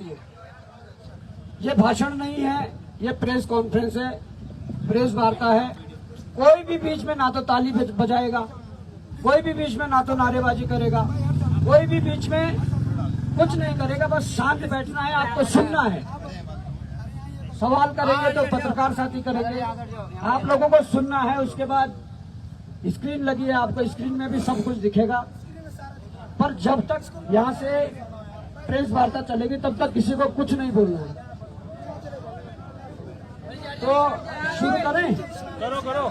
ये भाषण नहीं है, ये प्रेस कॉन्फ्रेंस है, प्रेस वार्ता है। कोई भी बीच में ना तो ताली बजाएगा, कोई भी बीच में ना तो नारेबाजी करेगा, कोई भी बीच में कुछ नहीं करेगा। बस शांत बैठना है, आपको सुनना है। सवाल करेंगे तो पत्रकार साथी करेंगे, आप लोगों को सुनना है। उसके बाद स्क्रीन लगी है, आपको स्क्रीन में भी सब कुछ दिखेगा। पर जब तक यहाँ से प्रेस वार्ता चलेगी तब तक किसी को कुछ नहीं बोलना है। तो शुरू करें। करो।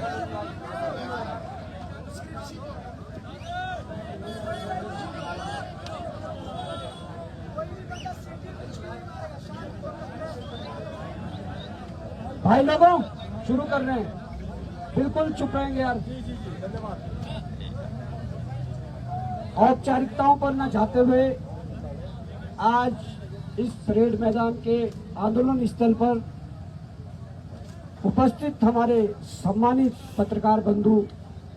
भाई लोगों, शुरू कर रहे हैं। बिल्कुल चुप रहेंगे यार। औपचारिकताओं पर न जाते हुए आज इस परेड मैदान के आंदोलन स्थल पर उपस्थित हमारे सम्मानित पत्रकार बंधु,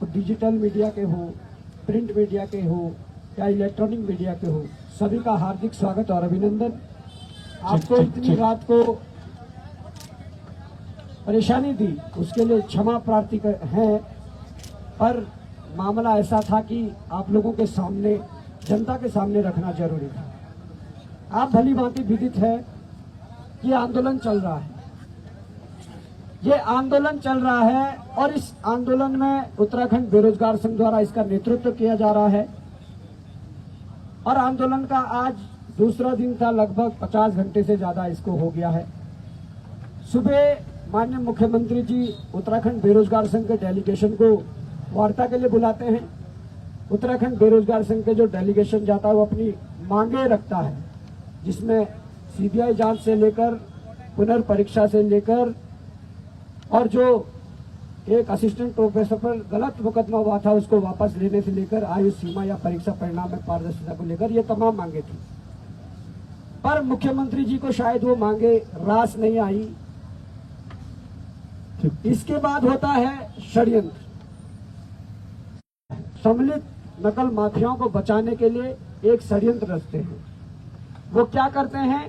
डिजिटल मीडिया के हो, प्रिंट मीडिया के हो या इलेक्ट्रॉनिक मीडिया के हो, सभी का हार्दिक स्वागत और अभिनंदन। आपको इतनी रात को परेशानी दी उसके लिए क्षमा प्रार्थी हैं, पर मामला ऐसा था कि आप लोगों के सामने, जनता के सामने रखना जरूरी था। आप भली भांति विदित है कि आंदोलन चल रहा है, ये आंदोलन चल रहा है और इस आंदोलन में उत्तराखंड बेरोजगार संघ द्वारा इसका नेतृत्व किया जा रहा है। और आंदोलन का आज दूसरा दिन था, लगभग 50 घंटे से ज्यादा इसको हो गया है। सुबह माननीय मुख्यमंत्री जी उत्तराखंड बेरोजगार संघ के डेलीगेशन को वार्ता के लिए बुलाते हैं। उत्तराखंड बेरोजगार संघ के जो डेलीगेशन जाता है वो अपनी मांगे रखता है, जिसमें सीबीआई जांच से लेकर पुनर्परीक्षा से लेकर और जो एक असिस्टेंट प्रोफेसर पर गलत मुकदमा हुआ था उसको वापस लेने से लेकर आयु सीमा या परीक्षा परिणाम में पारदर्शिता को लेकर ये तमाम मांगे थी। पर मुख्यमंत्री जी को शायद वो मांगे रास नहीं आई। इसके बाद होता है षड्यंत्र। सम्मिलित नकल माफियाओं को बचाने के लिए एक षड्यंत्र रचते हैं। वो क्या करते हैं,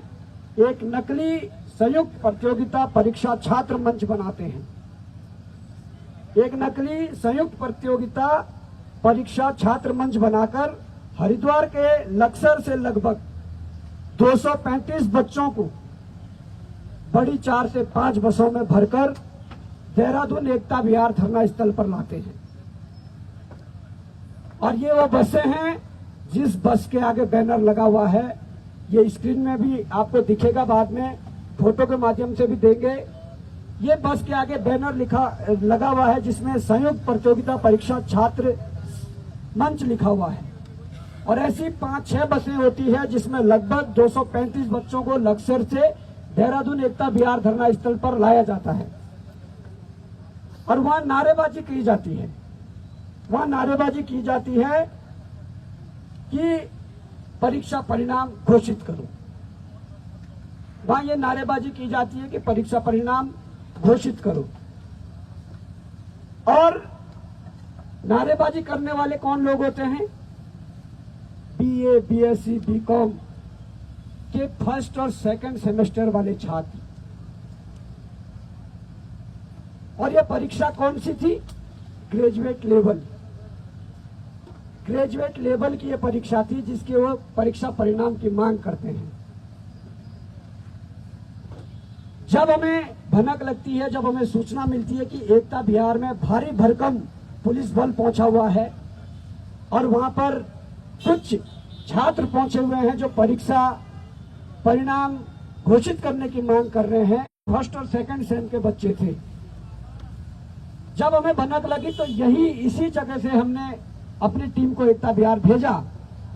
एक नकली संयुक्त प्रतियोगिता परीक्षा छात्र मंच बनाते हैं। एक नकली संयुक्त प्रतियोगिता परीक्षा छात्र मंच बनाकर हरिद्वार के लक्सर से लगभग 235 बच्चों को बड़ी 4 से 5 बसों में भरकर देहरादून एकता विहार धरना स्थल पर लाते हैं। और ये वो बसें हैं जिस बस के आगे बैनर लगा हुआ है, ये स्क्रीन में भी आपको दिखेगा, बाद में फोटो के माध्यम से भी देंगे। ये बस के आगे बैनर लगा हुआ है जिसमें संयुक्त प्रतियोगिता परीक्षा छात्र मंच लिखा हुआ है। और ऐसी 5-6 बसें होती है जिसमें लगभग 235 बच्चों को लक्सर से देहरादून एकता विहार धरना स्थल पर लाया जाता है और वहां नारेबाजी की जाती है। वहां नारेबाजी की जाती है कि परीक्षा परिणाम घोषित करो। वहां ये नारेबाजी की जाती है कि परीक्षा परिणाम घोषित करो। और नारेबाजी करने वाले कौन लोग होते हैं, बीए, बीएससी, बीकॉम के फर्स्ट और सेकंड सेमेस्टर वाले छात्र। और यह परीक्षा कौन सी थी, ग्रेजुएट लेवल। ग्रेजुएट लेवल की यह परीक्षा थी जिसके वो परीक्षा परिणाम की मांग करते हैं। जब हमें भनक लगती है, जब हमें सूचना मिलती है कि एकता विहार में भारी भरकम पुलिस बल पहुंचा हुआ है और वहां पर कुछ छात्र पहुंचे हुए हैं जो परीक्षा परिणाम घोषित करने की मांग कर रहे हैं, फर्स्ट और सेकंड सेम के बच्चे थे। जब हमें भनक लगी तो इसी जगह से हमने अपनी टीम को एकता विहार भेजा।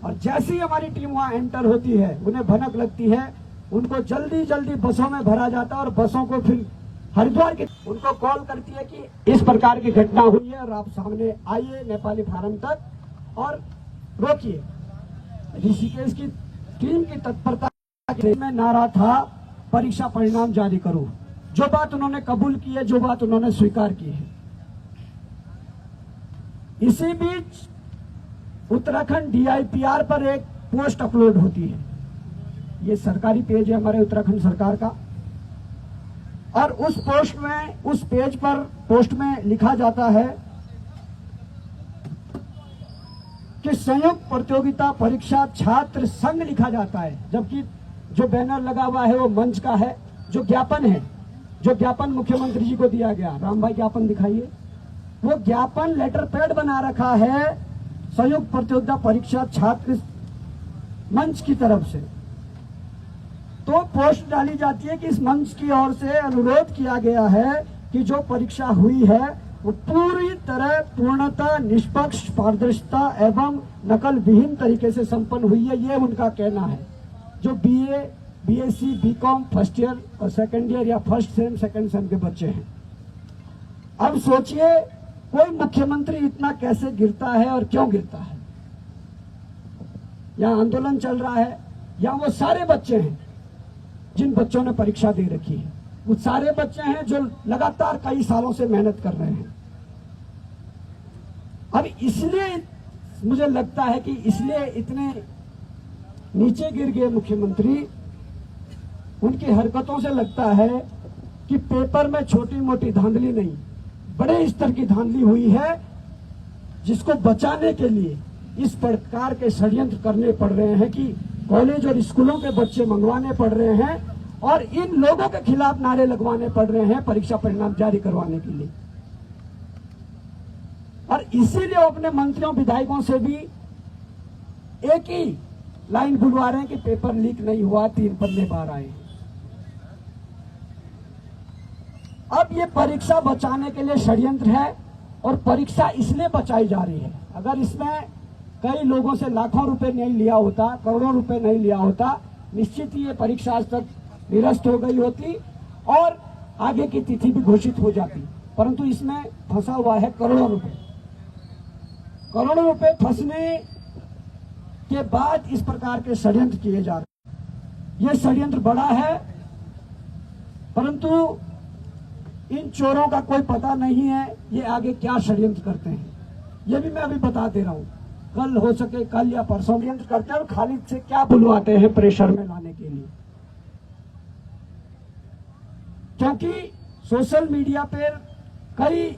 और जैसे ही हमारी टीम वहां एंटर होती है, उन्हें भनक लगती है, उनको जल्दी जल्दी बसों में भरा जाता है और बसों को फिर हरिद्वार की उनको कॉल करती है कि इस प्रकार की घटना हुई है और आप सामने आइए नेपाली फार्म तक और रोकिए। ऋषिकेश की टीम की तत्परता में नारा था, परीक्षा परिणाम जारी करो। जो बात उन्होंने कबूल की है, जो बात उन्होंने स्वीकार की है। इसी बीच उत्तराखंड DIPR पर एक पोस्ट अपलोड होती है ये सरकारी पेज है हमारे उत्तराखंड सरकार का, और उस पेज पर पोस्ट में लिखा जाता है कि संयुक्त प्रतियोगिता परीक्षा छात्र संघ लिखा जाता है, जबकि जो बैनर लगा हुआ है वो मंच का है। जो ज्ञापन है, जो ज्ञापन मुख्यमंत्री जी को दिया गया, राम भाई ज्ञापन दिखाइए, वो ज्ञापन लेटर पैड बना रखा है संयुक्त प्रतियोगिता परीक्षा छात्र मंच की तरफ से। तो पोस्ट डाली जाती है कि इस मंच की ओर से अनुरोध किया गया है कि जो परीक्षा हुई है वो पूरी तरह पूर्णतः निष्पक्ष, पारदर्शिता एवं नकल विहीन तरीके से संपन्न हुई है। ये उनका कहना है। जो BA, BSc, BCom first year और सेकंड ईयर या फर्स्ट सेम सेकंड सेम के बच्चे हैं। अब सोचिए कोई मुख्यमंत्री इतना कैसे गिरता है और क्यों गिरता है। यहाँ आंदोलन चल रहा है, यहाँ वो सारे बच्चे हैं जिन बच्चों ने परीक्षा दे रखी है, वो सारे बच्चे हैं जो लगातार कई सालों से मेहनत कर रहे हैं। अब इसलिए मुझे लगता है कि इसलिए इतने नीचे गिर गए मुख्यमंत्री, उनकी हरकतों से लगता है कि पेपर में छोटी मोटी धांधली नहीं, बड़े स्तर की धांधली हुई है, जिसको बचाने के लिए इस प्रकार के षड्यंत्र करने पड़ रहे हैं कि कॉलेज और स्कूलों के बच्चे मंगवाने पड़ रहे हैं और इन लोगों के खिलाफ नारे लगवाने पड़ रहे हैं परीक्षा परिणाम जारी करवाने के लिए। और इसीलिए अपने मंत्रियों विधायकों से भी एक ही लाइन बुलवा रहे हैं कि पेपर लीक नहीं हुआ, 3 पन्ने बाहर आए। अब ये परीक्षा बचाने के लिए षड्यंत्र है और परीक्षा इसलिए बचाई जा रही है। अगर इसमें कई लोगों से लाखों रुपए नहीं लिया होता, करोड़ों रुपए नहीं लिया होता, निश्चित ही ये परीक्षा आज तक निरस्त हो गई होती और आगे की तिथि भी घोषित हो जाती। परंतु इसमें फंसा हुआ है करोड़ों रुपए। करोड़ों रुपए फंसने के बाद इस प्रकार के षड्यंत्र किए जा रहे हैं। ये षड्यंत्र बड़ा है, परंतु इन चोरों का कोई पता नहीं है ये आगे क्या षड्यंत्र करते हैं। ये भी मैं अभी बता दे रहा हूं। कल हो सके, कल या परसों षड्यंत्र करते हैं और खालिद से क्या बुलवाते हैं प्रेशर में लाने के लिए। क्योंकि सोशल मीडिया पर कई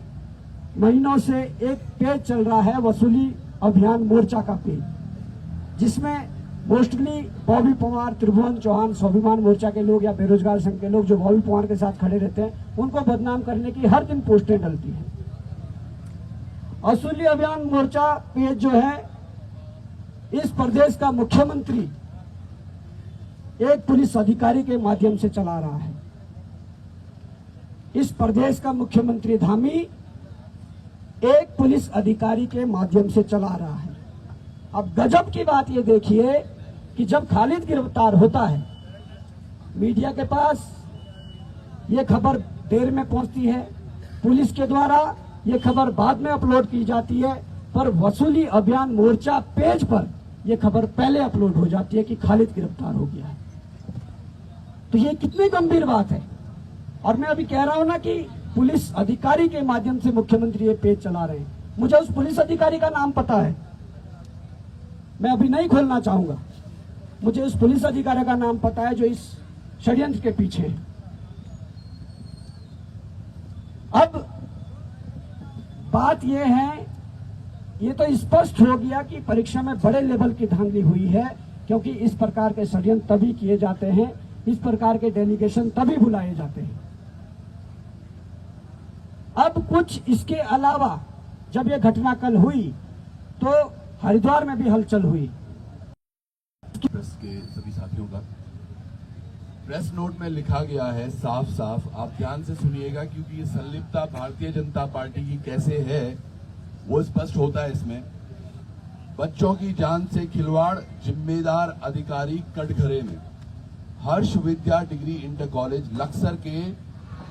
महीनों से एक पेज चल रहा है, वसूली अभियान मोर्चा का पेज, जिसमें मोस्टली बॉबी पवार, त्रिभुवन चौहान, स्वाभिमान मोर्चा के लोग या बेरोजगार संघ के लोग जो बॉबी पवार के साथ खड़े रहते हैं, उनको बदनाम करने की हर दिन पोस्टें डलती हैं। वसूली अभियान मोर्चा पेज जो है, इस प्रदेश का मुख्यमंत्री एक पुलिस अधिकारी के माध्यम से चला रहा है। इस प्रदेश का मुख्यमंत्री धामी एक पुलिस अधिकारी के माध्यम से चला रहा है। अब गजब की बात ये देखिए कि जब खालिद गिरफ्तार होता है, मीडिया के पास ये खबर देर में पहुंचती है, पुलिस के द्वारा ये खबर बाद में अपलोड की जाती है, पर वसूली अभियान मोर्चा पेज पर यह खबर पहले अपलोड हो जाती है कि खालिद गिरफ्तार हो गया है। तो ये कितनी गंभीर बात है। और मैं अभी कह रहा हूं ना कि पुलिस अधिकारी के माध्यम से मुख्यमंत्री ये पेज चला रहे हैं। मुझे उस पुलिस अधिकारी का नाम पता है, मैं अभी नहीं खोलना चाहूंगा। मुझे उस पुलिस अधिकारी का नाम पता है जो इस षड्यंत्र के पीछे है। अब बात यह है, ये तो स्पष्ट हो गया कि परीक्षा में बड़े लेवल की धांधली हुई है, क्योंकि इस प्रकार के षड्यंत्र तभी किए जाते हैं, इस प्रकार के डेलीगेशन तभी बुलाए जाते हैं। अब कुछ इसके अलावा जब यह घटना कल हुई तो हरिद्वार में भी हलचल हुई। प्रेस के सभी साथियों का प्रेस नोट में लिखा गया है साफ साफ, आप ध्यान से सुनिएगा क्योंकि ये संलिप्तता भारतीय जनता पार्टी की कैसे है वो स्पष्ट होता है इसमें। बच्चों की जान से खिलवाड़, जिम्मेदार अधिकारी कटघरे में। हर्ष विद्या डिग्री इंटर कॉलेज लक्सर के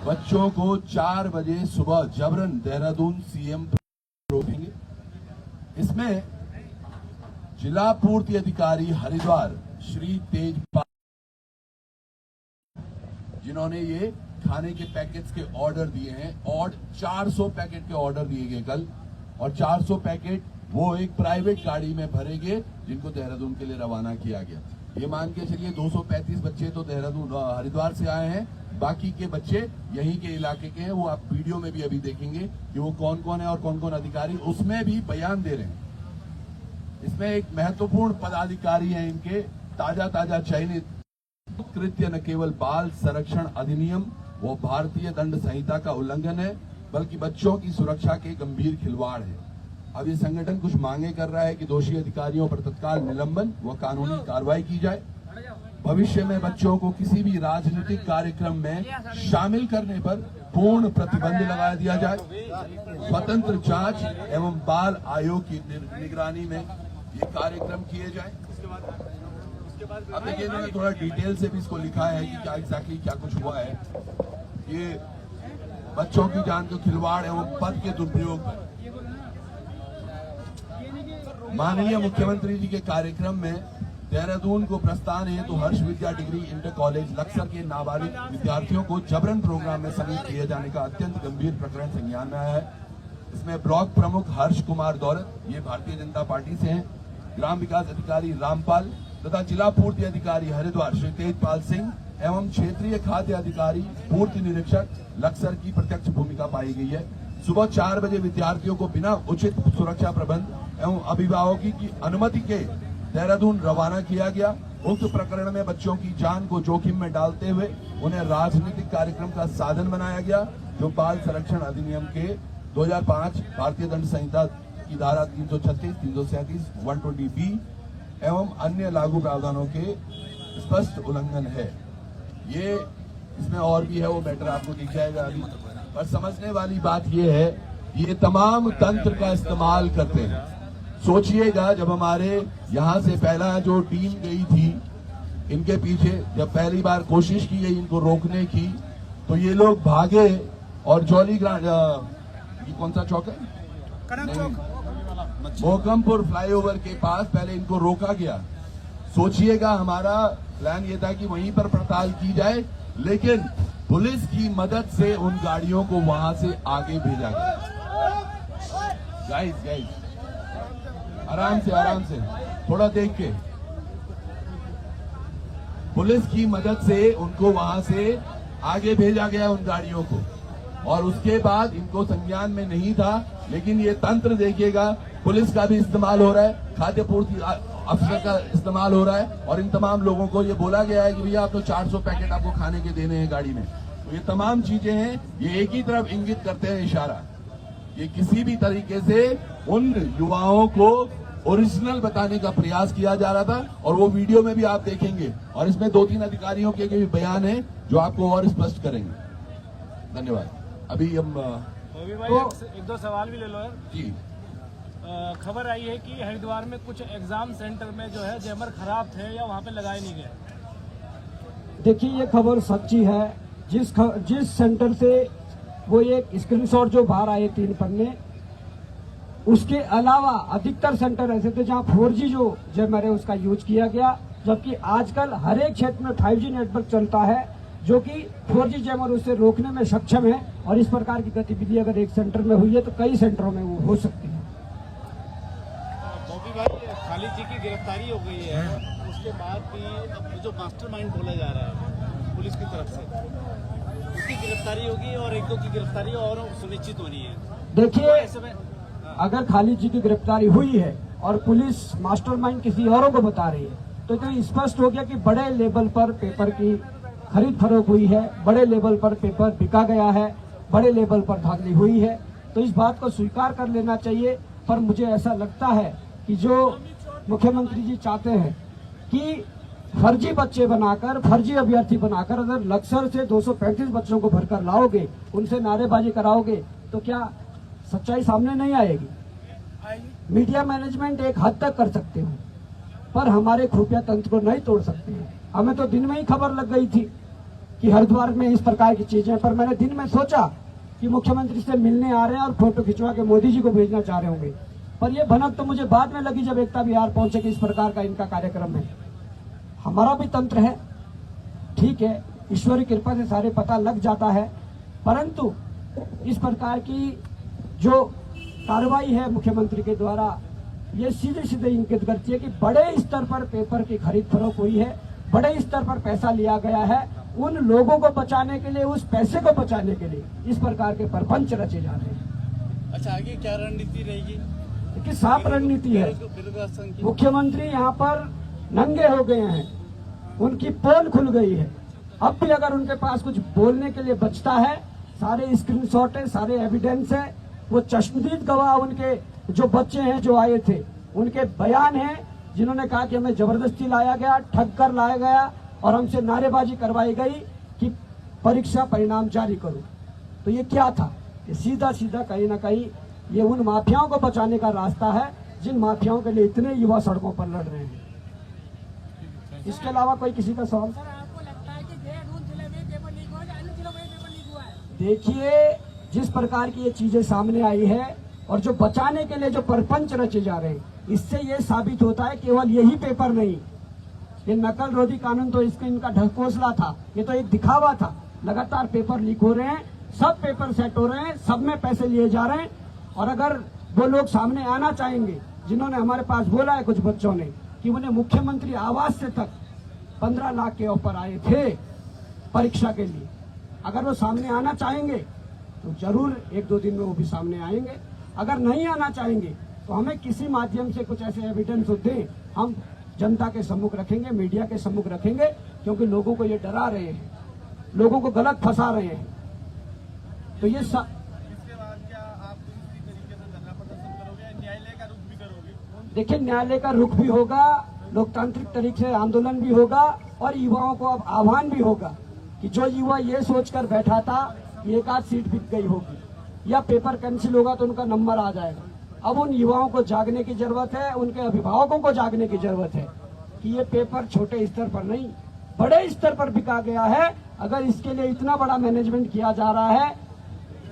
बच्चों को 4 बजे सुबह जबरन देहरादून सीएम रोकेंगे। इसमें जिला पूर्ति अधिकारी हरिद्वार श्री तेजपाल, जिन्होंने ये खाने के पैकेट्स के ऑर्डर दिए हैं, और 400 पैकेट के ऑर्डर दिए गए कल, और 400 पैकेट वो एक प्राइवेट गाड़ी में भरे गए जिनको देहरादून के लिए रवाना किया गया। ये मान के चलिए 235 बच्चे तो देहरादून हरिद्वार से आए हैं, बाकी के बच्चे यहीं के इलाके के हैं। वो आप वीडियो में भी अभी देखेंगे कि वो कौन कौन है और कौन कौन अधिकारी उसमें भी बयान दे रहे हैं। इसमें एक महत्वपूर्ण पदाधिकारी है इनके ताजा चयनित। कृत्य न केवल बाल संरक्षण अधिनियम वो भारतीय दंड संहिता का उल्लंघन है, बल्कि बच्चों की सुरक्षा के गंभीर खिलवाड़ है। अब ये संगठन कुछ मांगे कर रहा है कि दोषी अधिकारियों पर तत्काल निलंबन व कानूनी कार्रवाई की जाए। भविष्य में बच्चों को किसी भी राजनीतिक कार्यक्रम में शामिल करने पर पूर्ण प्रतिबंध लगा दिया जाए। स्वतंत्र जांच एवं बाल आयोग की निगरानी में ये कार्यक्रम किए जाए। अब देखिए इन्होंने थोड़ा डिटेल से भी इसको लिखा है कि क्या एग्जैक्टली क्या कुछ हुआ है। ये बच्चों की जान के खिलवाड़ एवं पद के दुरुपयोग पर माननीय मुख्यमंत्री जी के कार्यक्रम में देहरादून को प्रस्थान है तो हर्ष विद्या डिग्री इंटर कॉलेज लक्सर के नाबालिग विद्यार्थियों को जबरन प्रोग्राम में शामिल किए जाने का अत्यंत गंभीर प्रकरण संज्ञान में आया है। इसमें ब्लॉक प्रमुख हर्ष कुमार दौलत, ये भारतीय जनता पार्टी से हैं, ग्राम विकास अधिकारी रामपाल तथा जिला पूर्ति अधिकारी हरिद्वार श्री तेजपाल सिंह एवं क्षेत्रीय खाद्य अधिकारी पूर्ति निरीक्षक लक्सर की प्रत्यक्ष भूमिका पाई गई है। सुबह 4 बजे विद्यार्थियों को बिना उचित सुरक्षा प्रबंध एवं अभिभावकों की अनुमति के देहरादून रवाना किया गया। उक्त प्रकरण में बच्चों की जान को जोखिम में डालते हुए उन्हें राजनीतिक कार्यक्रम का साधन बनाया गया, जो बाल संरक्षण अधिनियम के 2005 भारतीय दंड संहिता की धारा 336, 337, 120B एवं अन्य लागू प्रावधानों के स्पष्ट उल्लंघन है। ये इसमें और भी है, वो मैटर आपको दिख जाएगा अभी। पर समझने वाली बात ये है, ये तमाम तंत्र का इस्तेमाल करते हैं। सोचिएगा जब हमारे यहाँ से पहला जो टीम गई थी इनके पीछे, जब पहली बार कोशिश की गई इनको रोकने की, तो ये लोग भागे और जॉली ग्रांड ये कौन सा चौक है, मोहकमपुर फ्लाईओवर के पास पहले इनको रोका गया। सोचिएगा हमारा प्लान ये था कि वहीं पर पड़ताल की जाए, लेकिन पुलिस की मदद से उन गाड़ियों को वहां से आगे भेजा गया। गाइस आराम से थोड़ा देख के, पुलिस की मदद से उनको वहां से आगे भेजा गया उन गाड़ियों को, और उसके बाद इनको संज्ञान में नहीं था। लेकिन ये तंत्र देखिएगा, पुलिस का भी इस्तेमाल हो रहा है, खाद्य पूर्ति अफसर का इस्तेमाल हो रहा है, और इन तमाम लोगों को ये बोला गया है कि भैया आप तो 400 पैकेट आपको खाने के देने हैं गाड़ी में। तो ये तमाम चीजें हैं, ये एक ही तरफ इंगित करते हैं, इशारा। ये किसी भी तरीके से उन युवाओं को ओरिजिनल बताने का प्रयास किया जा रहा था, और वो वीडियो में भी आप देखेंगे, और इसमें 2-3 अधिकारियों के भी बयान है जो आपको और स्पष्ट करेंगे। धन्यवाद। अभी हम एक दो सवाल भी ले लो यार जी। खबर आई है कि हरिद्वार में कुछ एग्जाम सेंटर में जो है जैमर खराब थे या वहाँ पे लगाए नहीं गए। देखिए ये खबर सच्ची है। जिस सेंटर से वो एक स्क्रीनशॉट जो बाहर आए 3 पन्ने, उसके अलावा अधिकतर सेंटर ऐसे थे जहां 4G जो जैमर है उसका यूज किया गया, जबकि आजकल हर एक क्षेत्र में 5G नेटवर्क चलता है जो कि 4G जैमर उसे रोकने में सक्षम है। और इस प्रकार की गतिविधि अगर एक सेंटर में हुई है तो कई सेंटरों में वो हो सकती है। बॉबी भाई, खालिद जी की गिरफ्तारी हो गई है, उसके बाद भी अब जो मास्टरमाइंड बोला जा रहा है पुलिस की तरफ से, उसकी गिरफ्तारी होगी और 1-2 की गिरफ्तारी और सुनिश्चित होनी है। देखिए अगर खालिद जी की गिरफ्तारी हुई है और पुलिस मास्टरमाइंड किसी औरों को बता रही है, तो स्पष्ट हो गया कि बड़े लेवल पर पेपर की खरीद फरोख्त हुई है, बड़े लेवल पर पेपर बिका गया है, बड़े लेवल पर धांधली हुई है। तो इस बात को स्वीकार कर लेना चाहिए। पर मुझे ऐसा लगता है कि जो मुख्यमंत्री जी चाहते हैं कि फर्जी बच्चे बनाकर, फर्जी अभ्यर्थी बनाकर अगर लक्सर से 235 बच्चों को भरकर लाओगे, उनसे नारेबाजी कराओगे, तो क्या सच्चाई सामने नहीं आएगी? मीडिया मैनेजमेंट एक हद तक कर सकते हो, पर हमारे खुफिया तंत्र को नहीं तोड़ सकते हैं। हमें तो दिन में ही खबर लग गई थी कि हरिद्वार में इस प्रकार की चीजें, पर मैंने दिन में सोचा कि मुख्यमंत्री से मिलने आ रहे हैं और फोटो खिंचवा के मोदी जी को भेजना चाह रहे होंगे। पर यह भनक तो मुझे बाद में लगी जब एकता विहार पहुंचे कि इस प्रकार का इनका कार्यक्रम है। हमारा भी तंत्र है, ठीक है, ईश्वरी कृपा से सारे पता लग जाता है, परंतु इस प्रकार की जो कार्रवाई है मुख्यमंत्री के द्वारा ये सीधे सीधे इंगित करती है कि बड़े स्तर पर पेपर की खरीद फरोख्त हुई है, बड़े स्तर पर पैसा लिया गया है। उन लोगों को बचाने के लिए, उस पैसे को बचाने के लिए इस प्रकार के प्रपंच रचे जा रहे हैं। अच्छा, आगे क्या रणनीति रहेगी? देखिए, साफ रणनीति है। बेरोजगार संघ की मुख्यमंत्री यहाँ पर नंगे हो गए हैं, उनकी पोल खुल गई है। अब भी अगर उनके पास कुछ बोलने के लिए बचता है, सारे स्क्रीनशॉट है, सारे एविडेंस है, वो चश्मदीद गवाह उनके जो बच्चे हैं जो आए थे, उनके बयान हैं, जिन्होंने कहा कि हमें जबरदस्ती लाया गया, ठग कर लाया गया और हमसे नारेबाजी करवाई गई कि परीक्षा परिणाम जारी करो। तो ये क्या था? ये सीधा सीधा कहीं ना कहीं ये उन माफियाओं को बचाने का रास्ता है, जिन माफियाओं के लिए इतने युवा सड़कों पर लड़ रहे हैं। इसके अलावा कोई किसी का सवाल? सर, आपको लगता है कि देहरादून जिले में पेपर लीक हुआ या अन्य जिलों में पेपर लीक हुआ है? देखिए, जिस प्रकार की ये चीजें सामने आई है और जो बचाने के लिए जो प्रपंच रचे जा रहे हैं, इससे ये साबित होता है केवल यही पेपर नहीं, ये नकल रोधी कानून तो इसका इनका ढकोसला था, ये तो एक दिखावा था। लगातार पेपर लीक हो रहे हैं, सब पेपर सेट हो रहे हैं, सब में पैसे लिए जा रहे हैं। और अगर वो लोग सामने आना चाहेंगे, जिन्होंने हमारे पास बोला है कुछ बच्चों ने कि उन्हें मुख्यमंत्री आवास से तक 15 लाख के ऑफर आए थे परीक्षा के लिए, अगर वो सामने आना चाहेंगे तो जरूर 1-2 दिन में वो भी सामने आएंगे। अगर नहीं आना चाहेंगे तो हमें किसी माध्यम से कुछ ऐसे एविडेंस दें, हम जनता के सम्मुख रखेंगे, मीडिया के सम्मुख रखेंगे, क्योंकि लोगों को ये डरा रहे हैं, लोगों को गलत फंसा रहे हैं। तो ये इसके बाद क्या आप इसी तरीके से धरना प्रदर्शन करोगे, न्यायालय का रुख भी करोगे? देखिए, न्यायालय का रुख भी होगा, लोकतांत्रिक तरीके से आंदोलन भी होगा और युवाओं को अब आह्वान भी होगा कि जो युवा ये सोचकर बैठा था कि एक आध सीट बिक गई होगी या पेपर कैंसिल होगा तो उनका नंबर आ जाएगा, अब उन युवाओं को जागने की जरूरत है, उनके अभिभावकों को जागने की जरूरत है कि ये पेपर छोटे स्तर पर नहीं, बड़े स्तर पर बिका गया है। अगर इसके लिए इतना बड़ा मैनेजमेंट किया जा रहा है,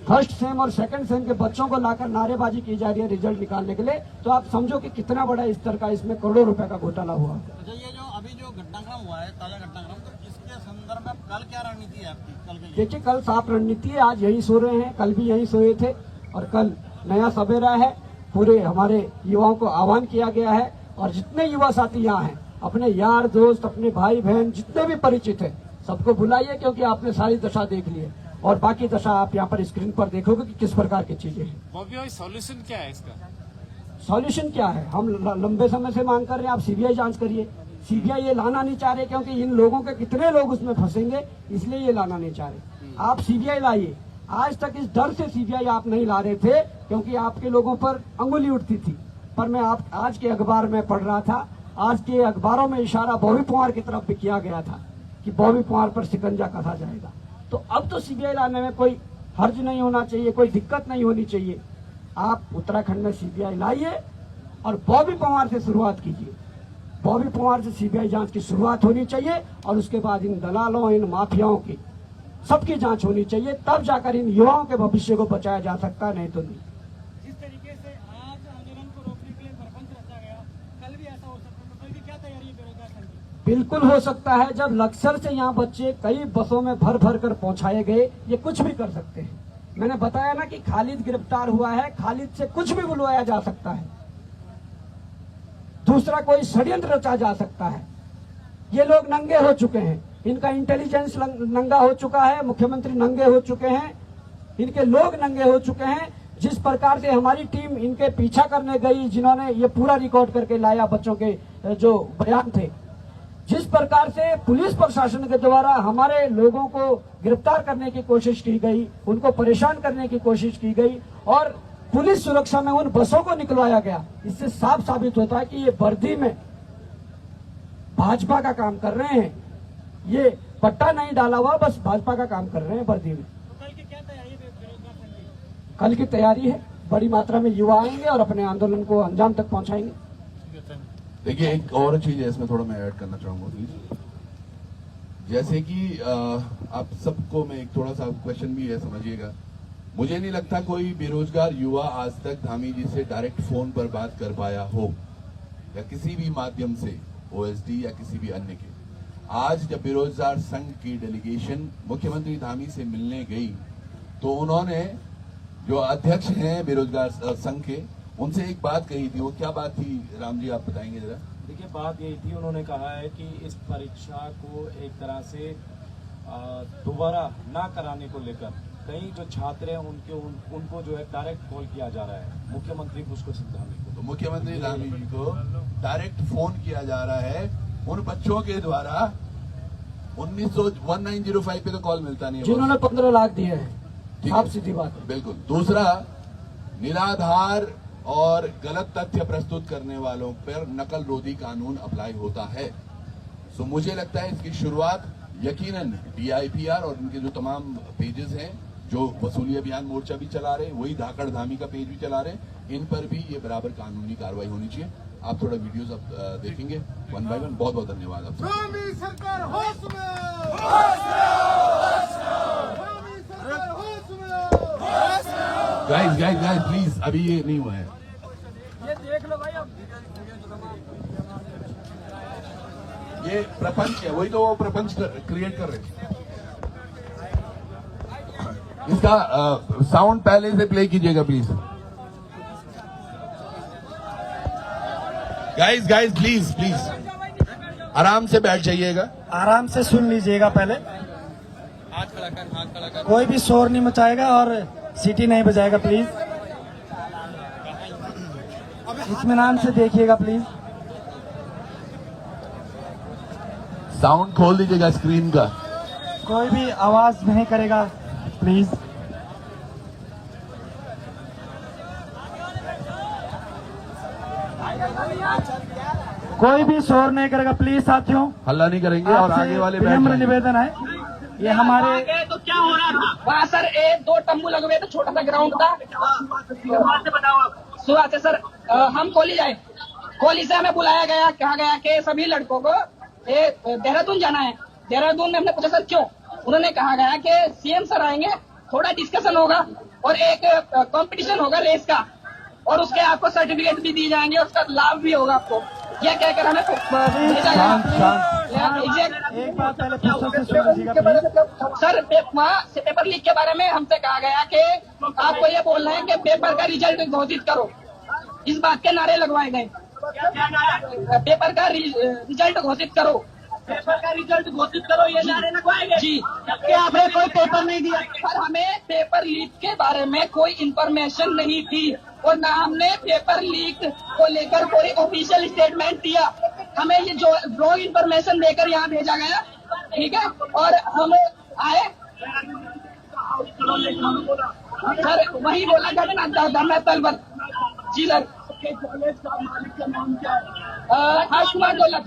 फर्स्ट सेम और सेकंड सेम के बच्चों को लाकर नारेबाजी की जा रही है रिजल्ट निकालने के लिए, तो आप समझो कि कितना बड़ा स्तर का इसमें करोड़ों रुपए का घोटाला हुआ। अच्छा, ये जो अभी जो घटनाक्रम हुआ है, ताजा घटनाक्रम, तो इसके संदर्भ में कल क्या रणनीति है आपकी कल के लिए? देखिए, कल साफ रणनीति है, आज यही सो रहे हैं, कल भी यही सोए थे और कल नया सवेरा है। पूरे हमारे युवाओं को आह्वान किया गया है और जितने युवा साथी यहाँ हैं, अपने यार दोस्त, अपने भाई बहन जितने भी परिचित हैं, सबको बुलाइए, क्योंकि आपने सारी दशा देख ली है और बाकी दशा आप यहाँ पर स्क्रीन पर देखोगे कि किस प्रकार की चीजें हैं। बॉबी भाई, सॉल्यूशन क्या है इसका? सॉल्यूशन क्या है? हम लंबे समय से मांग कर रहे हैं, आप सीबीआई जांच करिए। सीबीआई ये लाना नहीं चाह रहे, क्योंकि इन लोगों के कितने लोग उसमें फंसेंगे, इसलिए ये लाना नहीं चाह रहे। आप सीबीआई लाइए। आज तक इस डर से सीबीआई आप नहीं ला रहे थे, क्योंकि आपके लोगों पर अंगुली उठती थी। पर मैं आज के अखबार में पढ़ रहा था, आज के अखबारों में इशारा बॉबी पवार की तरफ भी किया गया था कि बॉबी पवार पर शिकंजा कसा जाएगा। तो अब तो सीबीआई लाने में कोई हर्ज नहीं होना चाहिए, कोई दिक्कत नहीं होनी चाहिए। आप उत्तराखंड में सीबीआई लाइए और बॉबी पवार से शुरुआत कीजिए। बॉबी पवार से सीबीआई जांच की शुरुआत होनी चाहिए और उसके बाद इन दलालों, इन माफियाओं की सबकी जांच होनी चाहिए, तब जाकर इन युवाओं के भविष्य को बचाया जा सकता है, नहीं तो नहीं। जिस तरीके से आज आंदोलन को रोकने के लिए प्रपंच रचा गया, कल भी ऐसा हो सकता है, तो कल की क्या तैयारी है बेरोजगार संघ की? बिल्कुल हो सकता है। जब लक्सर से यहाँ बच्चे कई बसों में भर भर कर पहुंचाए गए, ये कुछ भी कर सकते हैं। मैंने बताया ना कि खालिद गिरफ्तार हुआ है, खालिद से कुछ भी बुलवाया जा सकता है, दूसरा कोई षड्यंत्र रचा जा सकता है। ये लोग नंगे हो चुके हैं, इनका इंटेलिजेंस नंगा हो चुका है, मुख्यमंत्री नंगे हो चुके हैं, इनके लोग नंगे हो चुके हैं। जिस प्रकार से हमारी टीम इनके पीछा करने गई, जिन्होंने ये पूरा रिकॉर्ड करके लाया बच्चों के जो बयान थे, जिस प्रकार से पुलिस प्रशासन के द्वारा हमारे लोगों को गिरफ्तार करने की कोशिश की गई, उनको परेशान करने की कोशिश की गई और पुलिस सुरक्षा में उन बसों को निकलवाया गया, इससे साफ साबित होता है कि ये वर्दी में भाजपा का काम कर रहे हैं। ये पट्टा नहीं डाला हुआ, बस भाजपा का काम कर रहे हैं वर्दी में। तो कल की क्या तैयारी है बेरोजगार संघ की? कल की तैयारी है, बड़ी मात्रा में युवा आएंगे और अपने आंदोलन को अंजाम तक पहुंचाएंगे। देखिए, एक और चीज है इसमें थोड़ा मैं ऐड करना चाहूंगा प्लीज। जैसे कि आप सबको मैं एक थोड़ा सा क्वेश्चन भी है, समझिएगा। मुझे नहीं लगता कोई बेरोजगार युवा आज तक धामी जी से डायरेक्ट फोन पर बात कर पाया हो या किसी भी माध्यम से, ओएसडी या किसी भी अन्य के। आज जब बेरोजगार संघ की डेलीगेशन मुख्यमंत्री धामी से मिलने गई तो उन्होंने, जो अध्यक्ष हैं बेरोजगार संघ के, उनसे एक बात कही थी, वो क्या बात थी राम जी, आप बताएंगे जरा। देखिए, बात यही थी, उन्होंने कहा है कि इस परीक्षा को एक तरह से दोबारा ना कराने को लेकर कई जो छात्र हैं उनको जो है डायरेक्ट कॉल किया जा रहा है मुख्यमंत्री पुष्कर सिंह धामी को। तो मुख्यमंत्री धामी जी को डायरेक्ट फोन किया जा रहा है उन बच्चों के द्वारा 1905 पे तो कॉल मिलता नहीं है जिन्होंने 15 लाख दिए हैं। ठीक आप है। सीधी बात है। बिल्कुल। दूसरा, निराधार और गलत तथ्य प्रस्तुत करने वालों पर नकल रोधी कानून अप्लाई होता है। सो मुझे लगता है इसकी शुरुआत यकीनन DIPR और इनके जो तमाम पेजेस हैं जो वसूली अभियान मोर्चा भी चला रहे हैं, वही धाकड़ धामी का पेज भी चला रहे हैं, इन पर भी ये बराबर कानूनी कार्रवाई होनी चाहिए। आप थोड़ा वीडियोस अब देखेंगे वन बाय वन। बहुत बहुत धन्यवाद आपसे। स्वामी सरकार होश में, स्वामी सरकार होश में। गाइस प्लीज, अभी ये नहीं हुआ है। ये देख लो भाई अब। ये प्रपंच है, वही तो वो प्रपंच क्रिएट कर रहे थे। इसका साउंड पहले से प्ले कीजिएगा प्लीज। गाइस प्लीज आराम से बैठ जाइएगा। आराम से सुन लीजिएगा पहले। कोई भी शोर नहीं मचाएगा और सीटी नहीं बजाएगा प्लीज। इत्मीनान से देखिएगा प्लीज। साउंड खोल दीजिएगा स्क्रीन का। कोई भी आवाज नहीं करेगा प्लीज। कोई भी शोर नहीं करेगा प्लीज साथियों। हल्ला नहीं करेंगे और आपसे आगे वाले बैठ विनम्र जाएंगे। निवेदन है, ये हमारे तो क्या हो रहा था वहाँ सर? एक दो तंबू लगे हुए थे, छोटा सा ग्राउंड था। सुबह से सर हम कॉलेज आए, कॉलेज से हमें बुलाया गया, कहा गया कि सभी लड़कों को देहरादून जाना है। देहरादून में हमने पूछा सर क्यों? उन्होंने कहा गया कि CM सर आएंगे, थोड़ा डिस्कशन होगा और एक कंपटीशन होगा रेस का, और उसके आपको सर्टिफिकेट भी दिए जाएंगे, उसका लाभ भी होगा आपको। यह कहकर हमें भेजा गया। एक बात पहले प्रोफेसर से सुन लीजिएगा प्लीज। सर वहाँ से पेपर लीक के बारे में हमसे कहा गया कि आपको ये बोलना है कि पेपर का रिजल्ट घोषित करो। इस बात के नारे लगवाए गए, पेपर का रिजल्ट घोषित करो, पेपर का रिजल्ट घोषित करो, ये नारे लगवाए गए जी। जबकि आपने कोई पेपर नहीं दिया। सर हमें पेपर लीक के बारे में कोई इंफॉर्मेशन नहीं थी और ना हमने पेपर लीक को लेकर कोई ऑफिशियल स्टेटमेंट दिया। हमें ये जो रॉन्ग इंफॉर्मेशन देकर यहाँ भेजा गया, ठीक है, और हम आए सर वही बोला धरना स्थल पर। जी सर। कॉलेज का मालिक का नाम क्या है? हर्ष कुमार दौलत।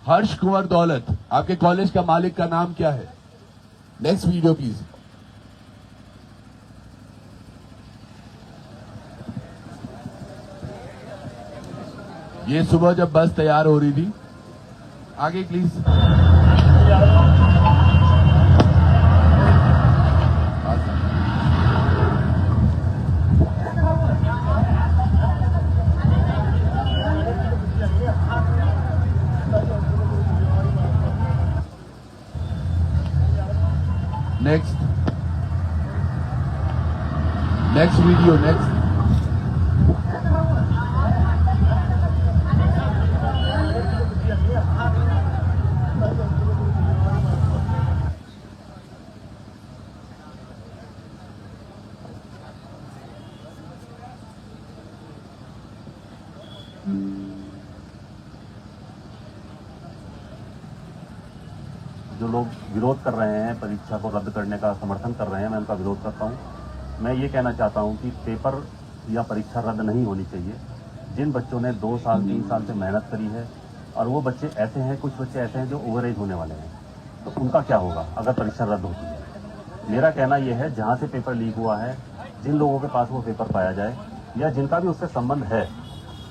हर्ष कुंवर दौलत, आपके कॉलेज का मालिक का नाम क्या है? Next video please. ये सुबह जब बस तैयार हो रही थी, आगे प्लीज। Next video next. जो लोग विरोध कर रहे हैं, परीक्षा को रद्द करने का समर्थन कर रहे हैं, मैं उनका विरोध करता हूं। मैं ये कहना चाहता हूं कि पेपर या परीक्षा रद्द नहीं होनी चाहिए। जिन बच्चों ने 2 साल 3 साल से मेहनत करी है, और वो बच्चे ऐसे हैं, कुछ बच्चे ऐसे हैं जो ओवरेज होने वाले हैं, तो उनका क्या होगा अगर परीक्षा रद्द होती है? मेरा कहना यह है, जहाँ से पेपर लीक हुआ है, जिन लोगों के पास वो पेपर पाया जाए या जिनका भी उससे संबंध है,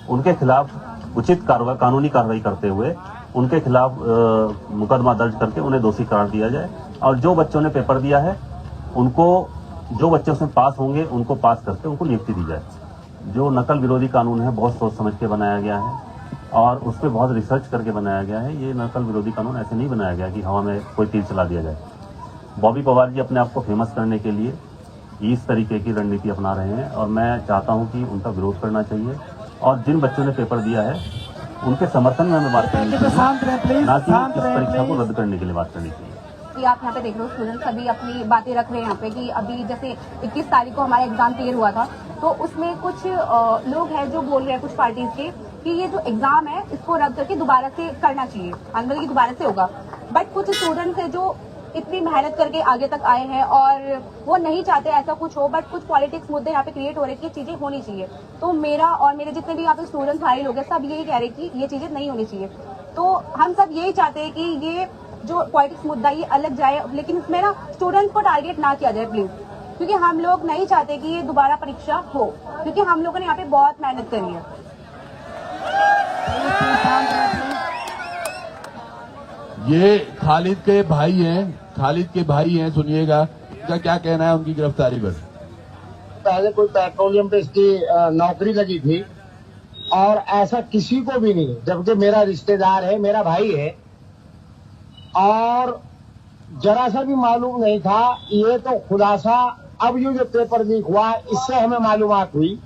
उनके खिलाफ उचित कानूनी कार्रवाई करते हुए उनके खिलाफ मुकदमा दर्ज करके उन्हें दोषी करार दिया जाए। और जो बच्चों ने पेपर दिया है, उनको, जो बच्चे उसमें पास होंगे, उनको पास करके उनको नियुक्ति दी जाए। जो नकल विरोधी कानून है, बहुत सोच समझ के बनाया गया है और उस पर बहुत रिसर्च करके बनाया गया है। ये नकल विरोधी कानून ऐसे नहीं बनाया गया कि हवा में कोई तीर चला दिया जाए। बॉबी पवार जी अपने आप को फेमस करने के लिए इस तरीके की रणनीति अपना रहे हैं और मैं चाहता हूं कि उनका विरोध करना चाहिए और जिन बच्चों ने पेपर दिया है उनके समर्थन में हमें बात करनी चाहिए, ना कि इस परीक्षा को रद्द करने के लिए बात करनी चाहिए। कि आप यहाँ पे देख रहे हो स्टूडेंट्स सभी अपनी बातें रख रहे हैं यहाँ पे कि अभी जैसे 21 तारीख को हमारा एग्जाम क्लियर हुआ था, तो उसमें कुछ लोग हैं जो बोल रहे हैं कुछ पार्टीज के कि ये जो एग्जाम है इसको रद्द करके दोबारा से करना चाहिए, आंदोलन की दोबारा से होगा। बट कुछ स्टूडेंट्स हैं जो इतनी मेहनत करके आगे तक आए हैं और वो नहीं चाहते ऐसा कुछ हो, बट कुछ पॉलिटिक्स मुद्दे यहाँ पे क्रिएट हो रहे हैं कि चीजें होनी चाहिए। तो मेरा और मेरे जितने भी यहाँ पे स्टूडेंट्स भाई लोग हैं सब यही कह रहे हैं कि ये चीजें नहीं होनी चाहिए। तो हम सब यही चाहते हैं कि ये जो पॉलिटिक्स मुद्दा ये अलग जाए, लेकिन इसमें ना स्टूडेंट्स को टारगेट ना किया जाए प्लीज, क्योंकि हम लोग नहीं चाहते कि ये दोबारा परीक्षा हो, क्योंकि हम लोगों ने यहाँ पे बहुत मेहनत करी है। ये खालिद के भाई हैं, सुनिएगा इनका क्या कहना है उनकी गिरफ्तारी पर। पहले कोई पेट्रोलियम पे इसकी नौकरी लगी थी और ऐसा किसी को भी नहीं, जबकि मेरा रिश्तेदार है, मेरा भाई है, और जरा सा भी मालूम नहीं था। ये तो खुलासा अब ये जो पेपर लीक हुआ इससे हमें मालूमात हुई,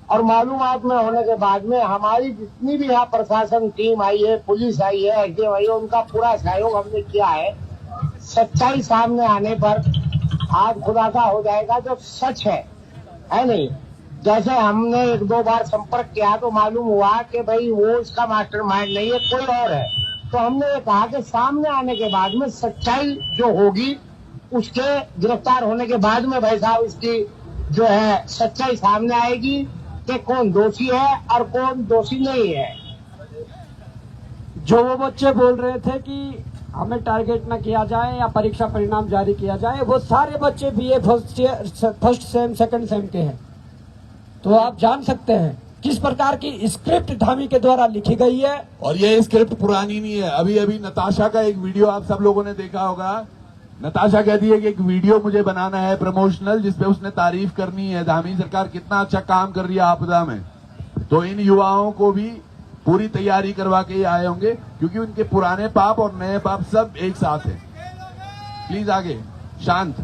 और मालूमात में होने के बाद में हमारी जितनी भी यहाँ प्रशासन टीम आई है, पुलिस आई है, एसडीएम आई है, उनका पूरा सहयोग हमने किया है। सच्चाई सामने आने पर आज खुलासा हो जाएगा जो सच है नहीं। जैसे हमने 1-2 बार संपर्क किया तो मालूम हुआ कि भाई वो इसका मास्टरमाइंड नहीं है, कोई और है। तो हमने ये कहा कि सामने आने के बाद में सच्चाई जो होगी उसके गिरफ्तार होने के बाद में भाई साहब इसकी जो है सच्चाई सामने आएगी कि कौन दोषी है और कौन दोषी नहीं है। जो वो बच्चे बोल रहे थे कि हमें टारगेट न किया जाए या परीक्षा परिणाम जारी किया जाए, वो सारे बच्चे BA first sem second sem के हैं। तो आप जान सकते हैं किस प्रकार की स्क्रिप्ट धामी के द्वारा लिखी गई है। और ये स्क्रिप्ट पुरानी नहीं है। अभी नताशा का एक वीडियो आप सब लोगों ने देखा होगा। नताशा कहती है कि एक वीडियो मुझे बनाना है प्रमोशनल, जिसपे उसने तारीफ करनी है धामी सरकार कितना अच्छा काम कर रही है आपदा में। तो इन युवाओं को भी पूरी तैयारी करवा के आए होंगे, क्योंकि उनके पुराने पाप और नए पाप सब एक साथ हैं। प्लीज आगे शांत।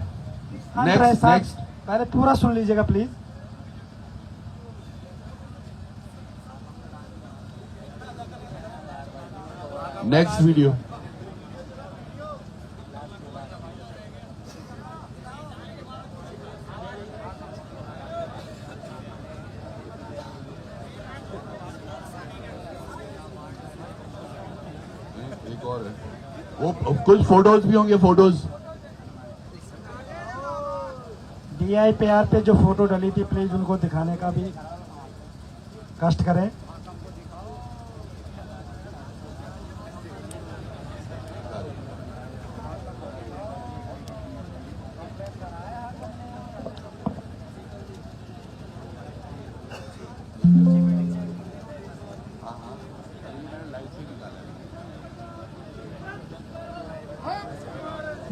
नेक्स्ट पहले पूरा सुन लीजिएगा प्लीज। Next video. एक और है, वो कुछ फोटोज भी होंगे। फोटोज DIPR पे जो फोटो डली थी प्लीज उनको दिखाने का भी कष्ट करें।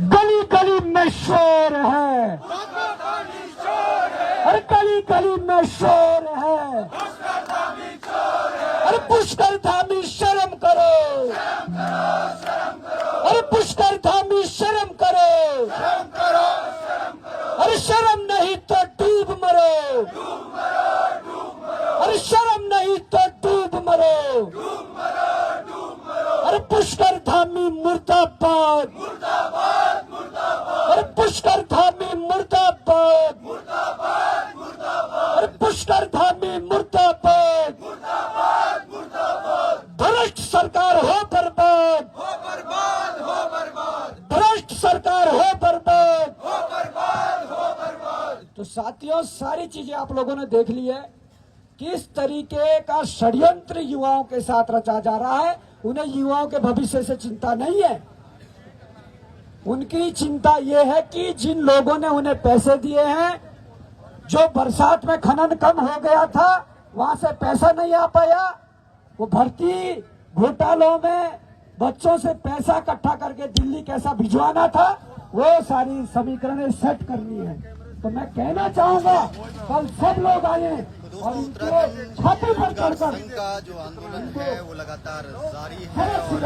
गली गली में शोर है, अरे गली गली में शोर है, अरे पुष्कर धामी शर्म करो, अरे पुष्कर धामी शर्म करो, अरे शर्म नहीं तो डूब मरो, अरे शर्म नहीं तो डूब मरो, अरे पुष्कर धामी मुर्दाबाद, अरे पुष्कर धामी मुर्दाबाद, अरे पुष्कर धामी मुर्दाबाद, भ्रष्ट सरकार हो बर्बाद, भ्रष्ट सरकार हो बर्बाद। तो साथियों सारी चीजें आप लोगों ने देख ली है, किस तरीके का षड्यंत्र युवाओं के साथ रचा जा रहा है। उन्हें युवाओं के भविष्य से चिंता नहीं है, उनकी चिंता यह है कि जिन लोगों ने उन्हें पैसे दिए हैं, जो बरसात में खनन कम हो गया था वहां से पैसा नहीं आ पाया, वो भर्ती घोटालों में बच्चों से पैसा इकट्ठा करके दिल्ली कैसा भिजवाना था, वो सारी समीकरणें सेट करनी है। तो मैं कहना चाहूंगा कल सब लोग आए और इनके छाती पर चढ़कर का जो आंदोलन है वो लगातार जारी है और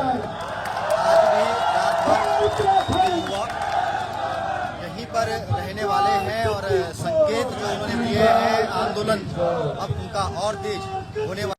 आज भी रात भर यहीं पर रहने वाले हैं और संख्या ये है आंदोलन अब उनका और तेज होने वाला